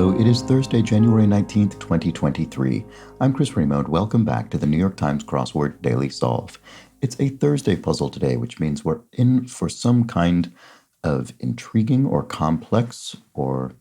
Hello, it is Thursday, January 19th, 2023. I'm Chris Remo, and welcome back to the New York Times Crossword Daily Solve. It's a Thursday puzzle today, which means we're in for some kind of intriguing or complex or,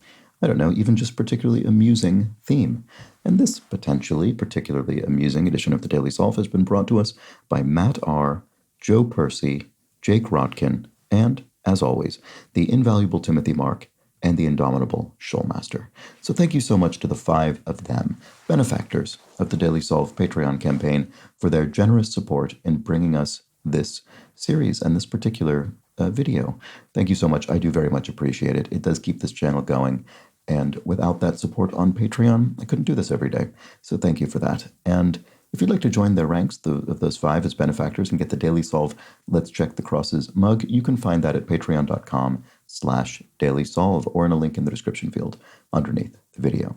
I don't know, even just particularly amusing theme. And this potentially particularly amusing edition of the Daily Solve has been brought to us by Matt R., Joe Percy, Jake Rodkin, and, as always, the invaluable Timothy Mark and the indomitable Shoalmaster. So thank you so much to the five of them, benefactors of the Daily Solve Patreon campaign, for their generous support in bringing us this series and this particular video. Thank you so much. I do very much appreciate it. It does keep this channel going. And without that support on Patreon, I couldn't do this every day. So thank you for that. And if you'd like to join their ranks of those five as benefactors and get the Daily Solve Let's Check the Crosses mug, you can find that at patreon.com/dailysolve or in a link in the description field underneath the video.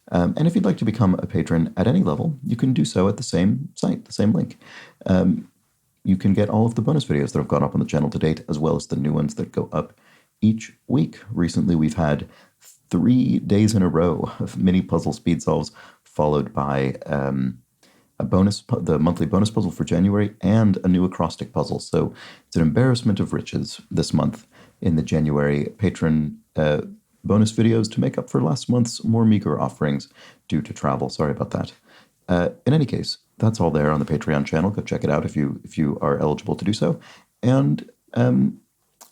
And if you'd like to become a patron at any level, you can do so at the same site, the same link. You can get all of the bonus videos that have gone up on the channel to date, as well as the new ones that go up each week. Recently, we've had 3 days in a row of mini puzzle speed solves, followed by the monthly bonus puzzle for January, and a new acrostic puzzle. So it's an embarrassment of riches this month in the January patron bonus videos to make up for last month's more meager offerings due to travel. Sorry about that. In any case, that's all there on the Patreon channel. Go check it out if you are eligible to do so. And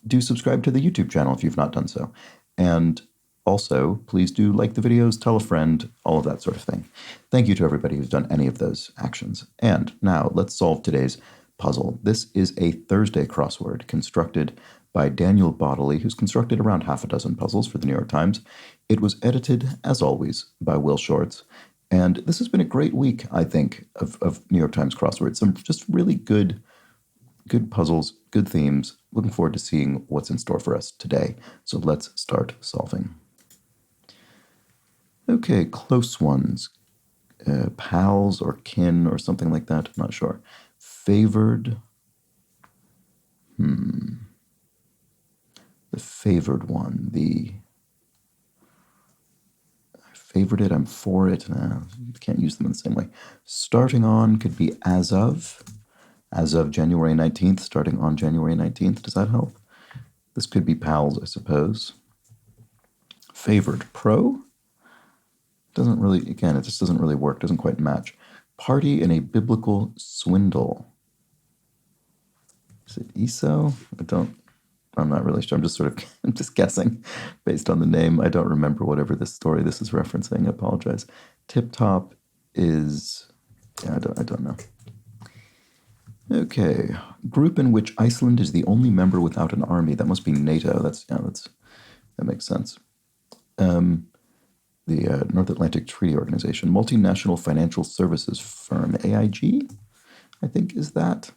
do subscribe to the YouTube channel if you've not done so. And also, please do like the videos, tell a friend, all of that sort of thing. Thank you to everybody who's done any of those actions. And now let's solve today's puzzle. This is a Thursday crossword constructed by Daniel Bodley, who's constructed around half a dozen puzzles for the New York Times. It was edited, as always, by Will Shorts. And this has been a great week, I think, of New York Times crosswords. Some just really good puzzles, good themes. Looking forward to seeing what's in store for us today. So let's start solving. Okay, close ones. Pals or kin or something like that. I'm not sure. Favored. The favored one. I favored it, I'm for it. Can't use them in the same way. Starting on could be as of January 19th, starting on January 19th. Does that help? This could be pals, I suppose. Favored pro. Doesn't really, again, it just doesn't really work, doesn't quite match. Party in a biblical swindle. Is it ESO? I'm not really sure. I'm just guessing based on the name. I don't remember whatever this story this is referencing. I apologize. Tip Top is, I don't know. Okay, group in which Iceland is the only member without an army. That must be NATO. That makes sense. The North Atlantic Treaty Organization, multinational financial services firm, AIG, I think is that.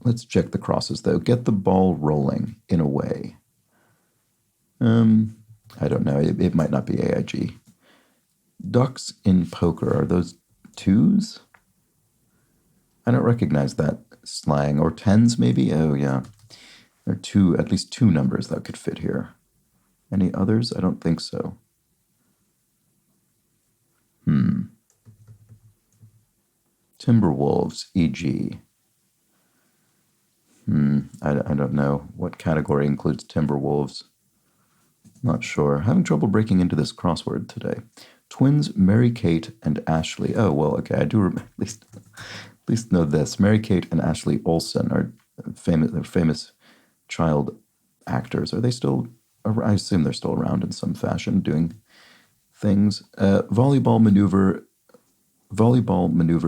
Let's check the crosses, though. Get the ball rolling, in a way. I don't know. It might not be AIG. Ducks in poker, are those twos? I don't recognize that slang. Or tens, maybe? Oh, yeah. There are at least two numbers that could fit here. Any others? I don't think so. Timberwolves, e.g. I don't know what category includes Timberwolves. Not sure. Having trouble breaking into this crossword today. Twins Mary-Kate and Ashley. Oh, well, okay, I do at least know this. Mary-Kate and Ashley Olsen are famous child actors. Are they still, I assume they're still around in some fashion doing things. Volleyball maneuver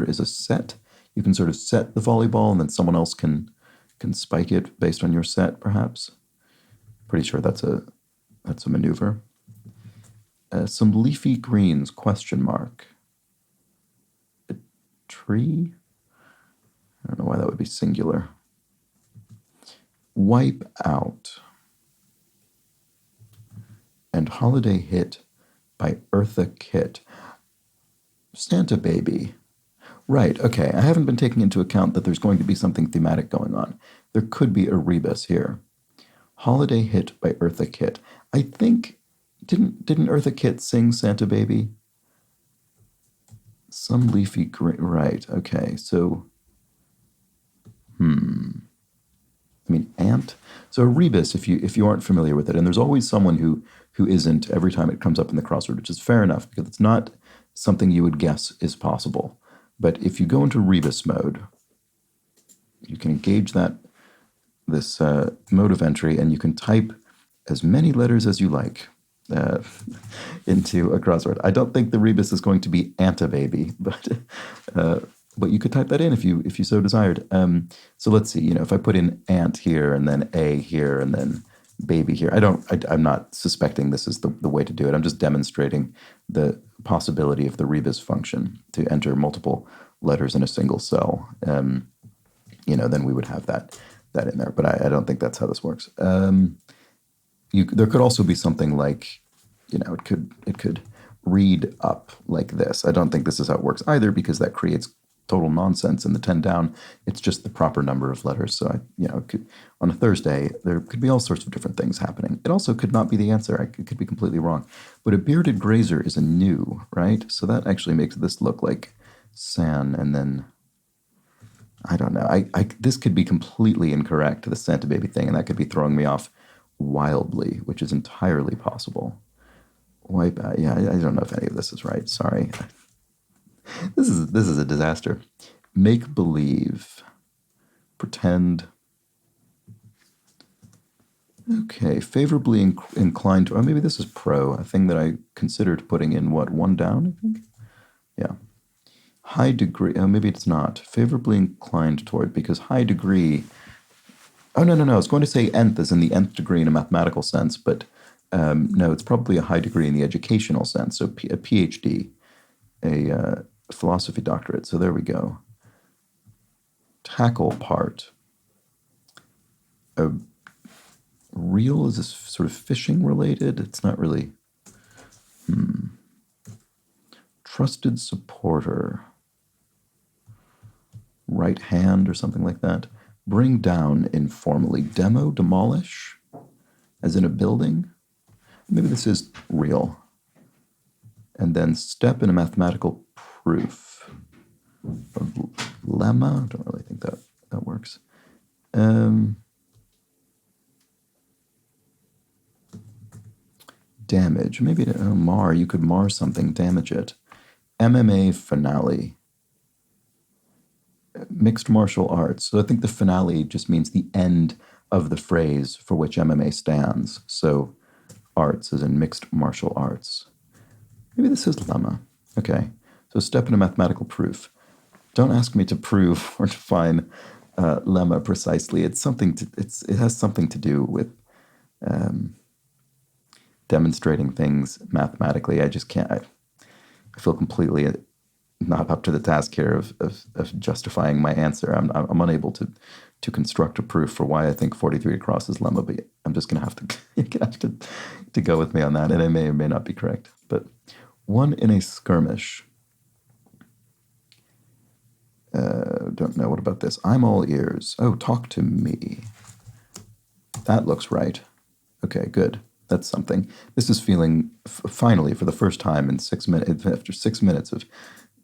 is a set. You can sort of set the volleyball and then someone else can spike it based on your set, perhaps. Pretty sure that's a maneuver. Some leafy greens, question mark. A tree? I don't know why that would be singular. Wipe out. And Holiday Hit by Eartha Kitt. Santa Baby. Right, okay. I haven't been taking into account that there's going to be something thematic going on. There could be a rebus here. Holiday Hit by Eartha Kitt. I think Didn't Eartha Kitt sing Santa Baby? Some leafy green, right? Okay, so I mean, ant. So a rebus, if you aren't familiar with it, and there's always someone who isn't every time it comes up in the crossword, which is fair enough because it's not something you would guess is possible. But if you go into rebus mode, you can engage this mode of entry, and you can type as many letters as you like uh, into a crossword. I don't think the rebus is going to be antababy, but you could type that in if you so desired. So let's see. If I put in ant here and then a here and then baby here, I'm not suspecting this is the way to do it. I'm just demonstrating the possibility of the rebus function to enter multiple letters in a single cell. Then we would have that in there. But I don't think that's how this works. There could also be something like, it could read up like this. I don't think this is how it works either, because that creates total nonsense in the 10 down. It's just the proper number of letters. So on a Thursday, there could be all sorts of different things happening. It also could not be the answer. It could be completely wrong. But a bearded grazer is a new, right? So that actually makes this look like san, and then I don't know. This could be completely incorrect, the Santa Baby thing, and that could be throwing me off wildly, which is entirely possible. Wipe out. Yeah, I don't know if any of this is right. Sorry. This is a disaster. Make believe. Pretend. Okay, favorably inclined to. Oh, maybe this is pro, a thing that I considered putting in, what, 1 down, I think? Yeah. High degree. Oh, maybe it's not. Favorably inclined toward, because high degree. Oh, no. I was going to say nth as in the nth degree in a mathematical sense, but no, it's probably a high degree in the educational sense. So a PhD, a philosophy doctorate. So there we go. Tackle part. Reel, is this sort of fishing related? It's not really. Trusted supporter. Right hand or something like that. Bring down informally. Demo, demolish, as in a building. Maybe this is real. And then step in a mathematical proof. Lemma, I don't really think that works. Damage, maybe mar, you could mar something, damage it. MMA finale. Mixed martial arts. So I think the finale just means the end of the phrase for which MMA stands. So arts is in mixed martial arts. Maybe this is lemma. Okay. So step in a mathematical proof. Don't ask me to prove or define lemma precisely. It has something to do with demonstrating things mathematically. I just can't. I feel completely not up to the task here of justifying my answer. I'm unable to construct a proof for why I think 43 across is lemma, but I'm just going to have to you're gonna have to go with me on that, and I may or may not be correct. But one in a skirmish. Don't know. What about this? I'm all ears. Oh, talk to me. That looks right. Okay, good. That's something. This is feeling, finally, for the first time in 6 minutes, after 6 minutes of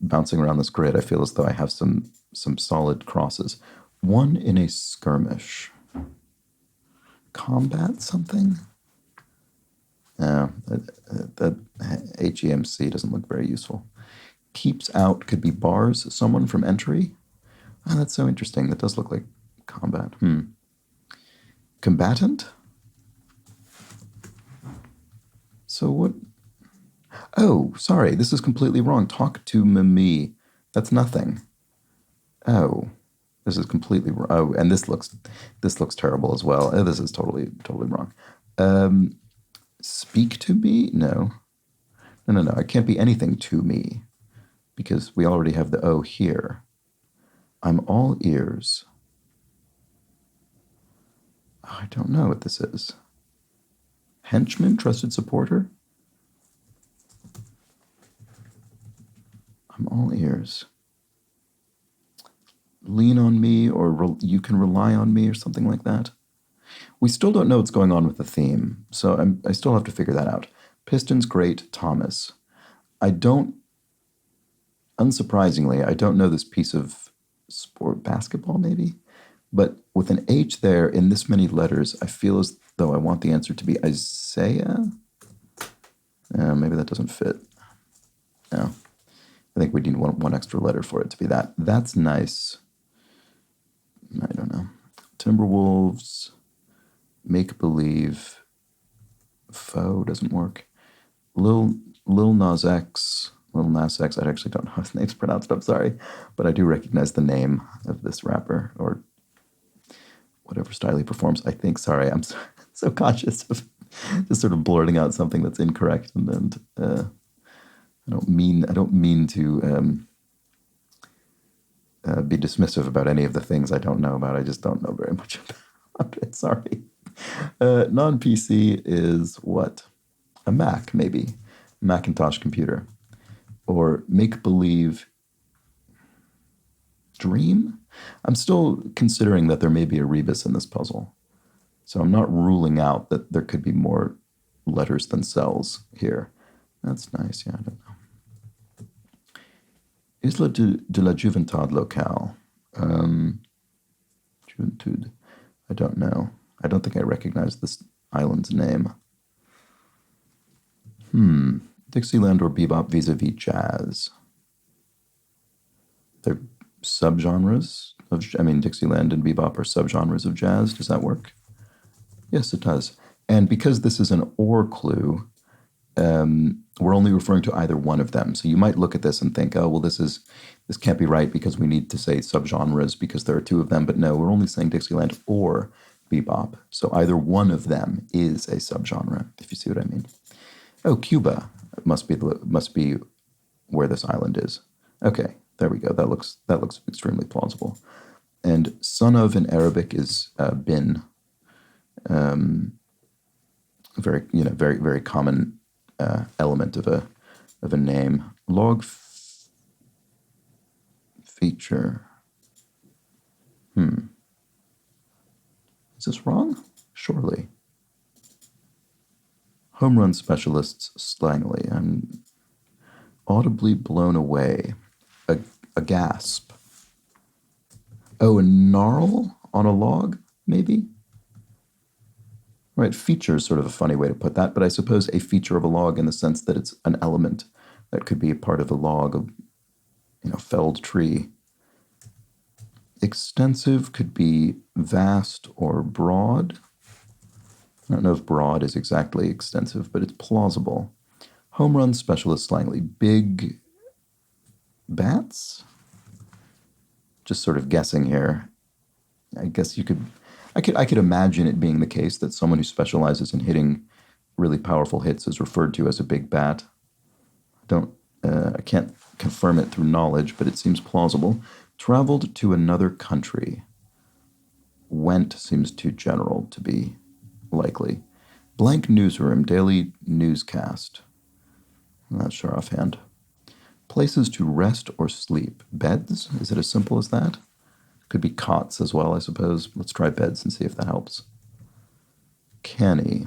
bouncing around this grid, I feel as though I have some solid crosses. One in a skirmish. Combat something? No, that HEMC doesn't look very useful. Keeps out could be bars someone from entry. Oh, that's so interesting. That does look like combat. Combatant? So what? Oh, sorry, this is completely wrong. Talk to me. That's nothing. Oh, this is completely wrong. Oh, and this looks terrible as well. Oh, this is totally wrong. Speak to me? No. No. It can't be anything to me, because we already have the O here. I'm all ears. Oh, I don't know what this is. Henchman, trusted supporter? I'm all ears. Lean on me, or you can rely on me, or something like that. We still don't know what's going on with the theme, so I still have to figure that out. Pistons great Thomas. Unsurprisingly, I don't know this piece of sport, basketball maybe, but with an H there in this many letters, I feel as though I want the answer to be Isaiah. Maybe that doesn't fit. No, I think we need one extra letter for it to be that. That's nice. I don't know. Timberwolves, make believe, foe doesn't work. Lil Nas X, I actually don't know how his name's pronounced, I'm sorry, but I do recognize the name of this rapper, or whatever style he performs, I think. Sorry, I'm so conscious of just sort of blurting out something that's incorrect, and I don't mean to be dismissive about any of the things I don't know about. I just don't know very much about it. Sorry. Non-PC is what? A Mac, maybe. Macintosh computer. Or make-believe dream? I'm still considering that there may be a rebus in this puzzle. So I'm not ruling out that there could be more letters than cells here. That's nice, yeah, I don't know. Isla de la Juventud locale. Juventud. I don't know. I don't think I recognize this island's name. Dixieland or bebop vis-a-vis jazz. They're subgenres of, Dixieland and bebop are subgenres of jazz. Does that work? Yes, it does. And because this is an or clue, we're only referring to either one of them. So you might look at this and think, oh, well, this can't be right because we need to say subgenres because there are two of them. But no, we're only saying Dixieland or bebop. So either one of them is a subgenre, if you see what I mean. Oh, Cuba must be where this island is. Okay, there we go. That looks extremely plausible. And son of in Arabic is bin. Very very common element of a name. Log feature. Is this wrong? Surely. Home run specialists slangily. I'm audibly blown away. A gasp. Oh, a gnarl on a log, maybe? Right, feature is sort of a funny way to put that, but I suppose a feature of a log in the sense that it's an element that could be a part of a log of, felled tree. Extensive could be vast or broad. I don't know if broad is exactly extensive, but it's plausible. Home run specialist slangly. Big bats? Just sort of guessing here. I guess I could imagine it being the case that someone who specializes in hitting really powerful hits is referred to as a big bat. I can't confirm it through knowledge, but it seems plausible. Traveled to another country. Went seems too general to be likely. Blank newsroom, daily newscast. I'm not sure offhand. Places to rest or sleep. Beds? Is it as simple as that? Could be cots as well, I suppose. Let's try beds and see if that helps. Canny.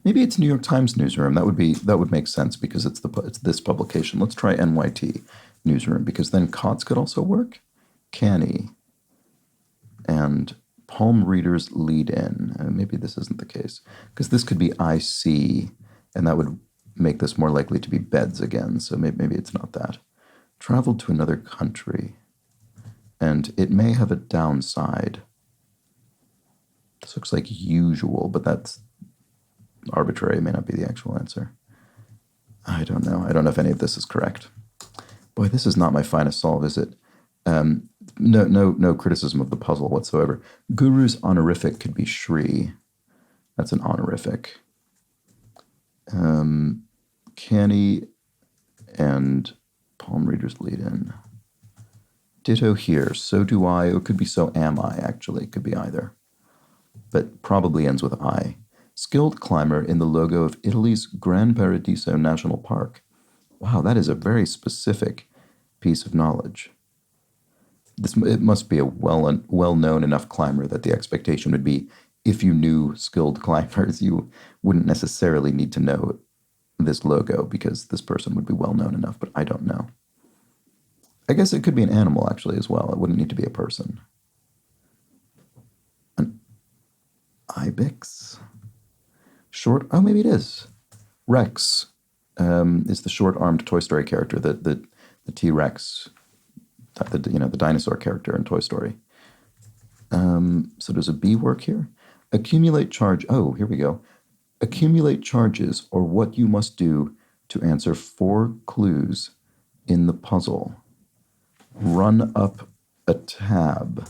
Maybe it's New York Times newsroom. That would make sense because it's this publication. Let's try NYT newsroom because then cots could also work. Canny. And palm readers lead in. Maybe this isn't the case because this could be IC, and that would make this more likely to be beds again. So maybe it's not that. Traveled to another country. And it may have a downside. This looks like usual, but that's arbitrary. It may not be the actual answer. I don't know. I don't know if any of this is correct. Boy, this is not my finest solve, is it? No criticism of the puzzle whatsoever. Guru's honorific could be Shri. That's an honorific. Canny and palm readers lead in. Ditto here. So do I. It could be so am I, actually. It could be either. But probably ends with I. Skilled climber in the logo of Italy's Gran Paradiso National Park. Wow, that is a very specific piece of knowledge. It must be a well-known enough climber that the expectation would be if you knew skilled climbers, you wouldn't necessarily need to know this logo because this person would be well known enough, but I don't know. I guess it could be an animal actually as well. It wouldn't need to be a person. An ibex? Short? Oh, maybe it is. Rex is the short-armed Toy Story character, the T-Rex, the dinosaur character in Toy Story. So does a B work here? Accumulate charge. Oh, here we go. Accumulate charges, or what you must do to answer 4 clues in the puzzle. Run up a tab.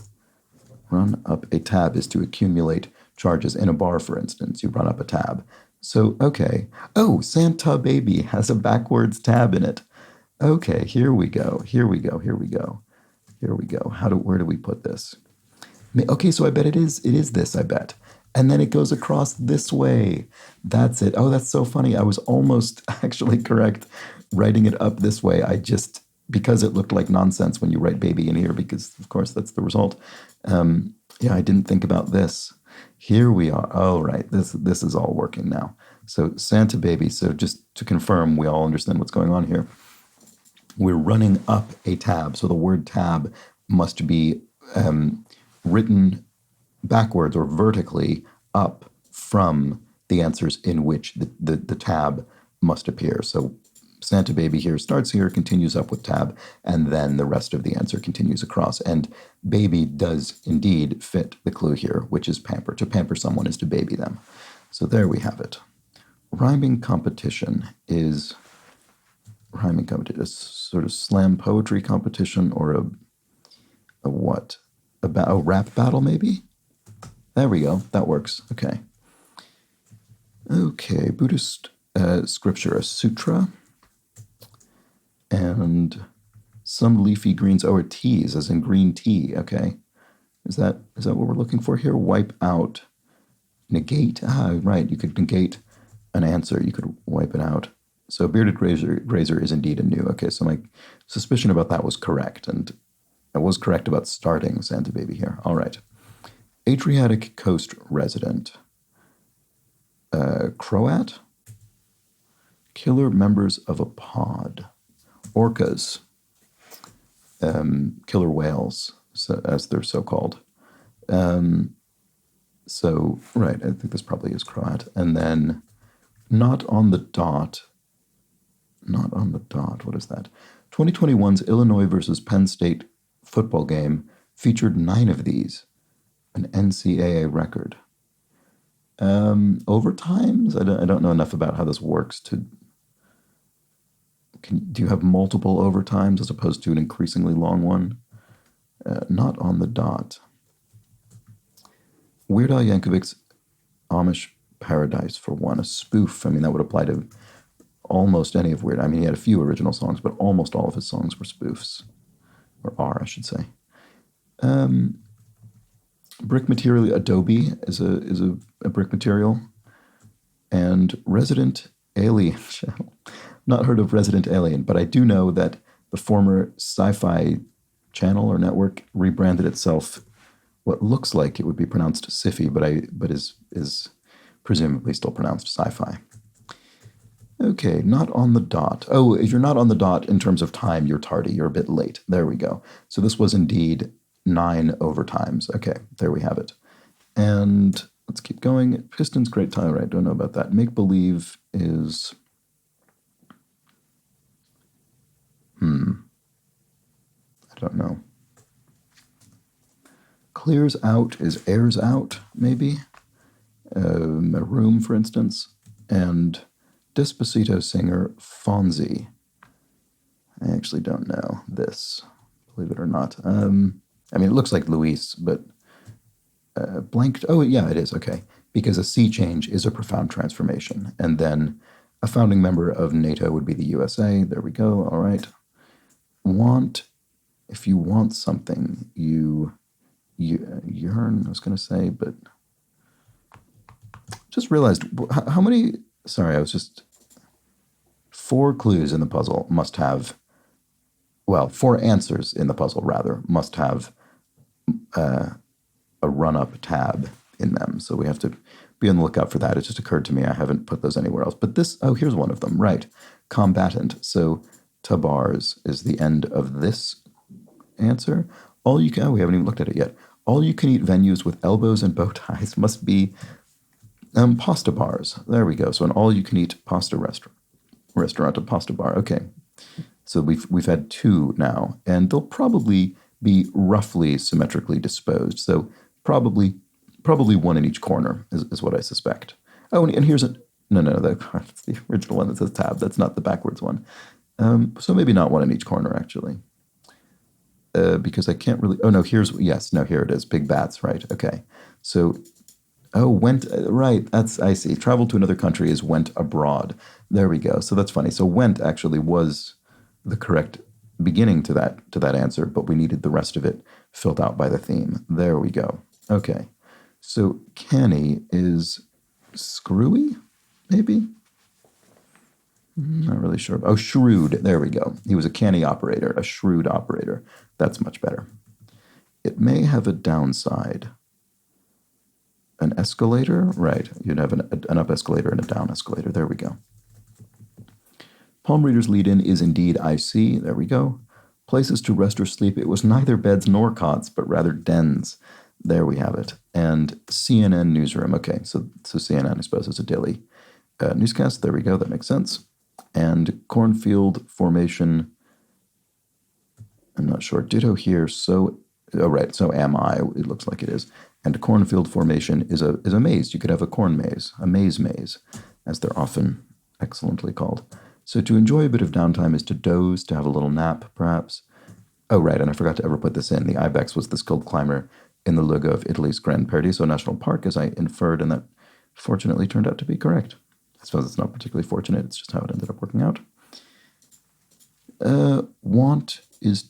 Run up a tab is to accumulate charges. In a bar, for instance, you run up a tab. So, okay. Oh, Santa Baby has a backwards tab in it. Okay, here we go. Here we go. Here we go. Here we go. Where do we put this? Okay, so I bet it is this, I bet. And then it goes across this way. That's it. Oh, that's so funny. I was almost actually correct writing it up this way. Because it looked like nonsense when you write baby in here, because of course that's the result. Yeah, I didn't think about this. Here we are. Oh, right. This is all working now. So Santa Baby. So just to confirm, we all understand what's going on here. We're running up a tab. So the word tab must be written backwards or vertically up from the answers in which the tab must appear. So Santa Baby here starts here, continues up with tab, and then the rest of the answer continues across. And baby does indeed fit the clue here, which is pamper. To pamper someone is to baby them. So there we have it. Rhyming competition is a sort of slam poetry competition, or a what? A rap battle, maybe? There we go. That works. Okay. Okay, Buddhist scripture, a sutra. And some leafy greens. Oh, or teas, as in green tea. Okay. Is that what we're looking for here? Wipe out. Negate. Ah, right. You could negate an answer. You could wipe it out. So bearded grazer is indeed a new. Okay, so my suspicion about that was correct. And I was correct about starting Santa Baby here. All right. Adriatic Coast resident. Croat. Killer members of a pod. Orcas, killer whales, as they're so called. So, right, I think this probably is Croat. And then, not on the dot. Not on the dot, what is that? 2021's Illinois versus Penn State football game featured 9 of these, an NCAA record. Overtimes? I don't know enough about how this works to... do you have multiple overtimes as opposed to an increasingly long one? Not on the dot. Weird Al Yankovic's Amish Paradise, for one. A spoof. I mean, that would apply to almost any of Weird. I mean, he had a few original songs, but almost all of his songs were spoofs. Or are, I should say. Brick material, Adobe is a brick material. And Resident Alien Channel. Not heard of Resident Alien, but I do know that the former Sci-Fi channel or network rebranded itself what looks like it would be pronounced Sci-Fi, but is presumably still pronounced Sci-Fi. Okay, not on the dot. Oh, if you're not on the dot in terms of time, you're tardy. You're a bit late. There we go. So this was indeed 9 overtimes. Okay, there we have it. And let's keep going. Pistons, great tie, right? Don't know about that. Make believe is... I don't know. Clears out is airs out, maybe. A room, for instance. And Despacito singer Fonzie. I actually don't know this, believe it or not. I mean, it looks like Luis, but blanked. Oh, yeah, it is. Okay. Because a sea change is a profound transformation. And then a founding member of NATO would be the USA. There we go. All right. If you want something, you yearn, I was going to say, but just realized how many, sorry, I was just, 4 clues in the puzzle must have, well, 4 answers in the puzzle, rather, must have a run-up tab in them. So we have to be on the lookout for that. It just occurred to me I haven't put those anywhere else. But this, oh, here's one of them, right. Combatant. So tabars is the end of this answer. All you can, oh, we haven't even looked at it yet. All you can eat venues with elbows and bow ties must be pasta bars. There we go. So an all you can eat pasta restaurant, a pasta bar. Okay. So we've had two now, and they'll probably be roughly symmetrically disposed. So probably one in each corner is what I suspect. Oh, and here's a no, that's the original one that says tab. That's not the backwards one. So maybe not one in each corner actually, because I can't really. Oh no, here it is. Big bats, right? Okay. So oh, went right. That's I see. Traveled to another country is went abroad. There we go. So that's funny. So went actually was the correct beginning to that answer, but we needed the rest of it filled out by the theme. There we go. Okay. So canny is screwy, maybe? Not really sure. Oh, shrewd. There we go. He was a canny operator, a shrewd operator. That's much better. It may have a downside. An escalator? Right. You'd have an up escalator and a down escalator. There we go. Palm reader's lead-in is indeed I see. There we go. Places to rest or sleep. It was neither beds nor cots, but rather dens. There we have it. And CNN newsroom. Okay, so CNN, I suppose, is a daily newscast. There we go. That makes sense. And cornfield formation. I'm not sure. Ditto here. So, oh right. So am I. It looks like it is. And cornfield formation is a maze. You could have a corn maze, a maze, as they're often excellently called. So to enjoy a bit of downtime is to doze, to have a little nap, perhaps. Oh, right, and I forgot to ever put this in. The ibex was the skilled climber in the logo of Italy's Gran Paradiso National Park, as I inferred, and that fortunately turned out to be correct. I suppose it's not particularly fortunate, it's just how it ended up working out. Want is,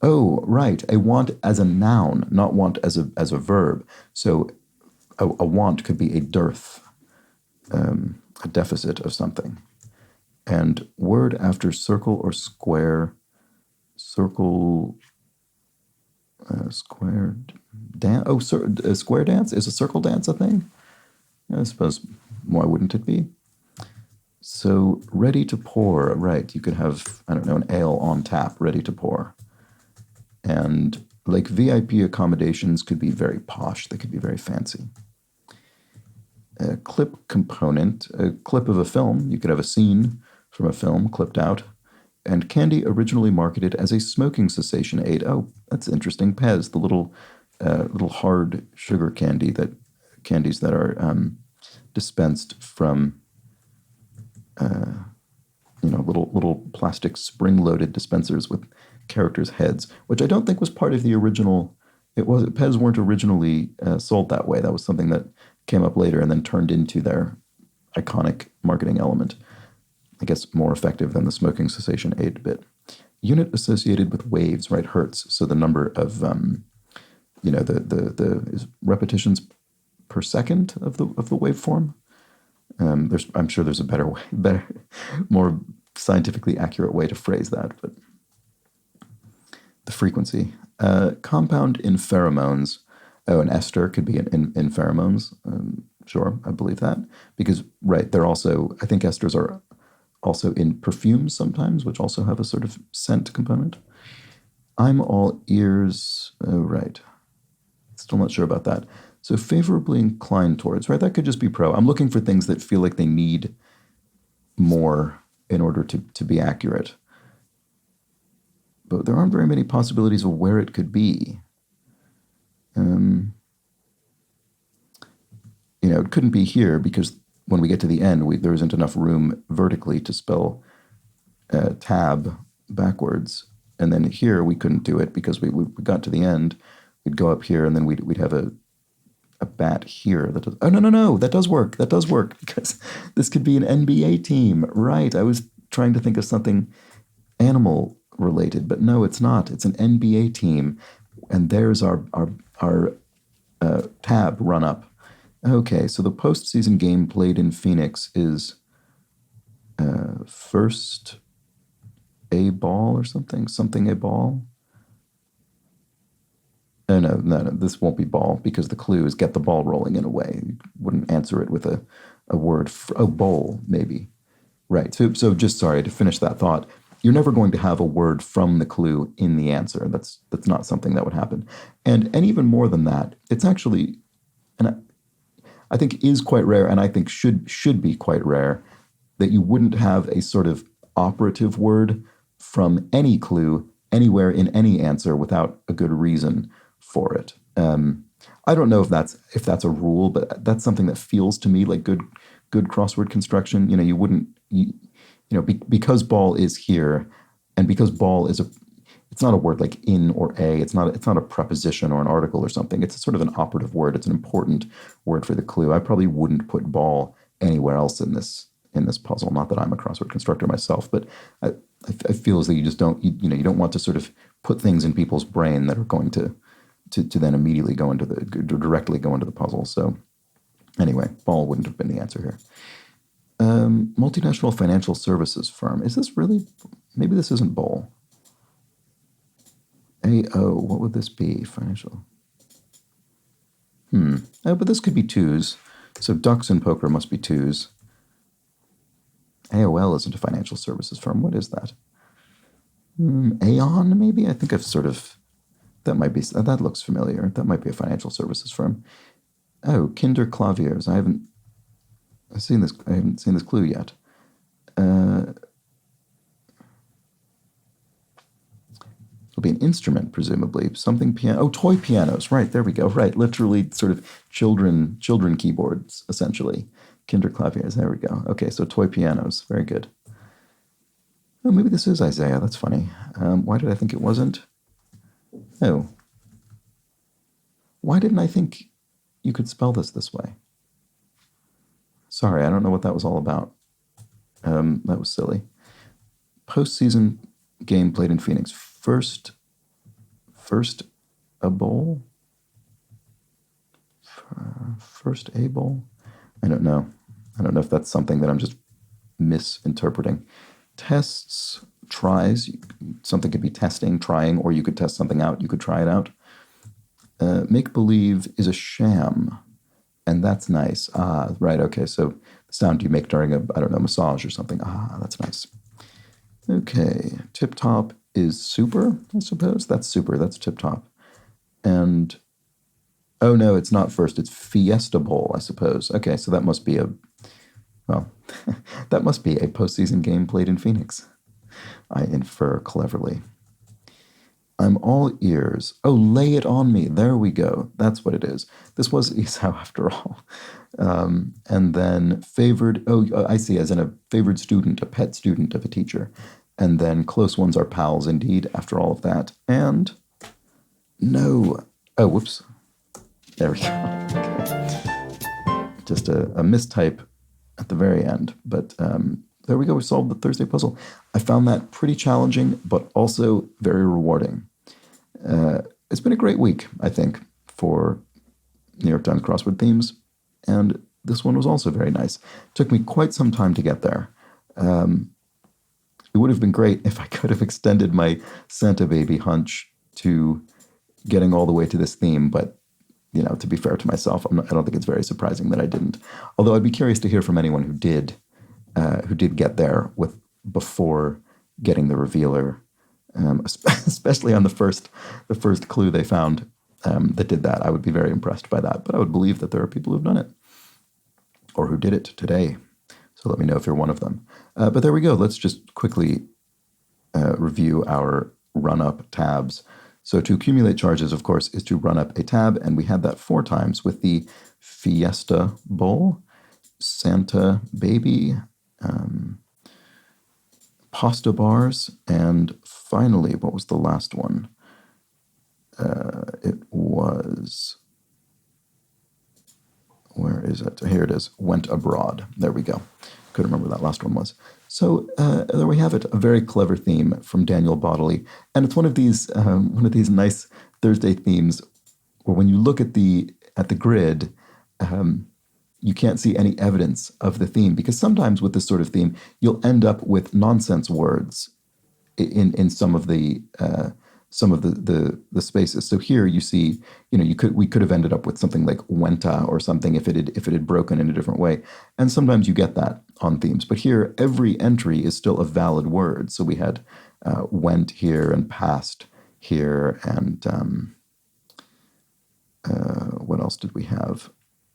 oh, right, a want as a noun, not want as a verb. So a want could be a dearth, a deficit of something. And word after circle or square, square dance. Oh, square dance? Is a circle dance a thing? I suppose, why wouldn't it be? So ready to pour, right. You could have, I don't know, an ale on tap, ready to pour. And like VIP accommodations could be very posh. They could be very fancy. A clip component, a clip of a film. You could have a scene from a film clipped out. And candy originally marketed as a smoking cessation aid. Oh, that's interesting. Pez, the little hard sugar candies that are dispensed from little plastic spring-loaded dispensers with characters' heads, which I don't think was part of the original. Pez weren't originally sold that way. That was something that came up later and then turned into their iconic marketing element. I guess more effective than the smoking cessation aid bit. Unit associated with waves, right? Hertz. So the number of the repetitions per second of the waveform. I'm sure there's a better, more scientifically accurate way to phrase that, but the frequency. Compound in pheromones. Oh, an ester could be in pheromones. Sure, I believe that because right, they're also. I think esters are also in perfumes sometimes, which also have a sort of scent component. I'm all ears. Oh, right. Still not sure about that. So favorably inclined towards, right? That could just be pro. I'm looking for things that feel like they need more in order to be accurate. But there aren't very many possibilities of where it could be. It couldn't be here because when we get to the end, there isn't enough room vertically to spell tab backwards. And then here we couldn't do it because we got to the end. We'd go up here and then we'd have a bat here. That does, oh, no, that does work. That does work because this could be an NBA team. Right. I was trying to think of something animal related, but no, it's not. It's an NBA team. And there's our tab run up. Okay, so the postseason game played in Phoenix is first a ball or something a ball. Oh, no, this won't be ball because the clue is get the ball rolling in a way. You wouldn't answer it with a word. Bowl, maybe. Right. So just sorry to finish that thought. You're never going to have a word from the clue in the answer. That's not something that would happen. And even more than that, it's actually, and I think is quite rare, and I think should be quite rare, that you wouldn't have a sort of operative word from any clue anywhere in any answer without a good reason for it. I don't know if that's a rule, but that's something that feels to me like good crossword construction. You wouldn't because ball is here, and because ball is it's not a word like in or a. It's not a preposition or an article or something. It's sort of an operative word. It's an important word for the clue. I probably wouldn't put ball anywhere else in this puzzle. Not that I'm a crossword constructor myself, but I feel as though you just don't you don't want to sort of put things in people's brain that are going to then immediately directly go into the puzzle. So anyway, ball wouldn't have been the answer here. Multinational financial services firm. Is this really? Maybe this isn't bowl. AO, what would this be? Financial. Oh, but this could be twos. So ducks in poker must be twos. AOL isn't a financial services firm. What is that? Aon, maybe? I think I've sort of... That looks familiar. That might be a financial services firm. Oh, Kinder Claviers. I haven't seen this clue yet. It'll be an instrument, presumably. Something piano. Oh, toy pianos. Right, there we go. Right, literally sort of children keyboards, essentially. Kinder Claviers. There we go. Okay, so toy pianos. Very good. Oh, maybe this is Isaiah. That's funny. Why did I think it wasn't? Oh. Why didn't I think you could spell this way? Sorry, I don't know what that was all about. That was silly. Postseason game played in Phoenix. First a bowl? First a bowl? I don't know. I don't know if that's something that I'm just misinterpreting. Tests, tries, something could be testing, trying, or you could test something out. You could try it out. Make-believe is a sham, and that's nice. Ah, right, okay, so the sound you make during a massage or something. Ah, that's nice. Okay, tip-top is super, I suppose. That's super, that's tip-top. And, oh no, it's not first, it's Fiesta Bowl, I suppose. Okay, so that must be that must be a postseason game played in Phoenix. I infer cleverly. I'm all ears. Oh, lay it on me. There we go. That's what it is. This was Esau after all. And then favored, I see, as in a favored student, a pet student of a teacher. And then close ones are pals indeed after all of that. And no. Oh, whoops. There we go. Okay. Just a mistype at the very end. But there we go. We solved the Thursday puzzle. I found that pretty challenging, but also very rewarding. It's been a great week, I think, for New York Times crossword themes. And this one was also very nice. It took me quite some time to get there. It would have been great if I could have extended my Santa Baby hunch to getting all the way to this theme, but to be fair to myself, I don't think it's very surprising that I didn't. Although I'd be curious to hear from anyone who did get there before getting the revealer, especially on the first clue they found that did that. I would be very impressed by that, but I would believe that there are people who've done it or who did it today. So let me know if you're one of them. But there we go. Let's just quickly review our run-up tabs. So to accumulate charges, of course, is to run up a tab, and we had that 4 times with the Fiesta Bowl, Santa Baby, pasta bars, and finally, what was the last one? It was... Where is it? Here it is. Went abroad. There we go. Couldn't remember what that last one was. So there we have it. A very clever theme from Daniel Bodley, and it's one of these nice Thursday themes where when you look at the grid, you can't see any evidence of the theme, because sometimes with this sort of theme, you'll end up with nonsense words in some of the some of the spaces. So here you see, we could have ended up with something like wenta or something if it had broken in a different way. And sometimes you get that on themes. But here, every entry is still a valid word. So we had went here and passed here, and what else did we have?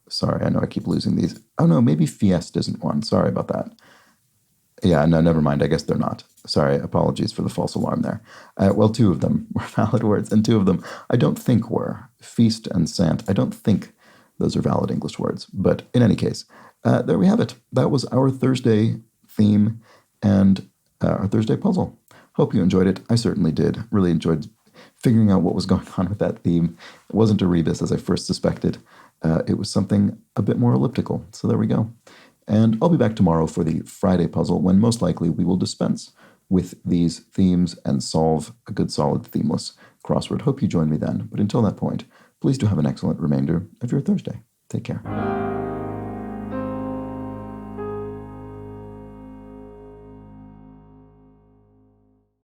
Sorry, I know I keep losing these. Oh no, maybe fiesta isn't one. Sorry about that. Yeah, no, never mind. I guess they're not. Sorry, apologies for the false alarm there. Well, two of them were valid words, and two of them I don't think were. Feast and sant, I don't think those are valid English words. But in any case, there we have it. That was our Thursday theme and our Thursday puzzle. Hope you enjoyed it. I certainly did. Really enjoyed figuring out what was going on with that theme. It wasn't a rebus, as I first suspected. It was something a bit more elliptical. So there we go. And I'll be back tomorrow for the Friday puzzle, when most likely we will dispense with these themes and solve a good, solid, themeless crossword. Hope you join me then. But until that point, please do have an excellent remainder of your Thursday. Take care.